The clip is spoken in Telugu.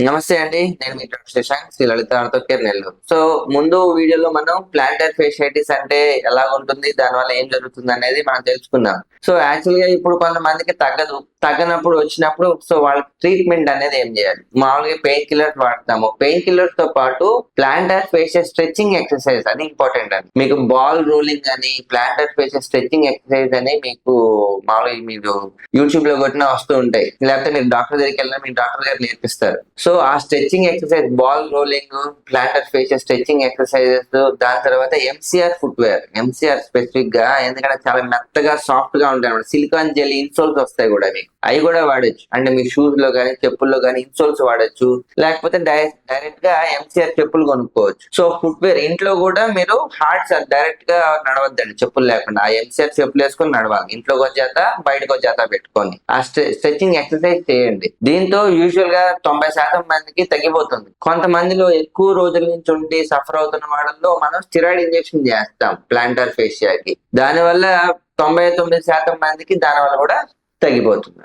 నమస్తే అండి, నేను మీ డాక్టర్ శశాంక్, శ్రీ లలిత ఆర్థోకేర్ నెల్లూరు. సో ముందు వీడియోలో మనం ప్లాంటర్ ఫేషియైటిస్ అంటే ఎలా ఉంటుంది, దానివల్ల ఏం జరుగుతుంది అనేది మనం తెలుసుకున్నాం. సో యాక్చువల్ గా ఇప్పుడు కొంతమందికి తగ్గనప్పుడు వచ్చినప్పుడు సో వాళ్ళ ట్రీట్మెంట్ అనేది ఏం చేయాలి? మామూలుగా పెయిన్ కిల్లర్స్ వాడతాము. పెయిన్ కిల్లర్స్ తో పాటు ప్లాంటర్ ఫేషియల్ స్ట్రెచింగ్ ఎక్సర్సైజ్ అని ఇంపార్టెంట్ అని. మీకు బాల్ రోలింగ్ అని, ప్లాంటర్ ఫేషియల్ స్ట్రెచింగ్ ఎక్సర్సైజ్ అని మీకు మామూలుగా మీరు యూట్యూబ్ లో కొట్టినా వస్తూ ఉంటాయి. లేకపోతే మీరు డాక్టర్ దగ్గరికి వెళ్ళినా మీ డాక్టర్ గారు నేర్పిస్తారు. సో ఆ stretching exercise, ball rolling, planter facial stretching exercises, దాని తర్వాత ఎంసీఆర్ ఫుట్వేర్. ఎంసీఆర్ స్పెసిఫిక్ గా ఎందుకంటే చాలా మెత్తగా సాఫ్ట్ గా ఉంటాయి అన్నమాట. సిలికాన్ జెల్ ఇన్సోల్స్ వస్తాయి కూడా మీకు, అవి కూడా వాడచ్చు. అంటే మీ షూస్ లో కానీ చెప్పుల్లో కానీ ఇన్సోల్స్ వాడచ్చు. లేకపోతే డైరెక్ట్ గా ఎంసీఆర్ చెప్పులు కొనుక్కోవచ్చు. సో ఫుట్వేర్ ఇంట్లో కూడా మీరు హార్డ్ డైరెక్ట్ గా నడవద్దండి చెప్పులు లేకుండా. ఆ ఎంసీఆర్ చెప్పులు వేసుకొని నడవాలి. ఇంట్లోకి ఒక జత, బయటకు ఒక జత పెట్టుకొని ఆ స్ట్రెచింగ్ ఎక్సర్సైజ్ చేయండి. దీంతో యూజువల్ గా 90% మందికి తగ్గిపోతుంది. కొంతమందిలో ఎక్కువ రోజుల నుంచి ఉండి సఫర్ అవుతున్న వాళ్ళలో మనం స్టిరాయిడ్ ఇంజెక్షన్ చేస్తాం ప్లాంటర్ ఫేషియాకి. దానివల్ల 99% మందికి దానివల్ల కూడా తగ్గిపోతుంది.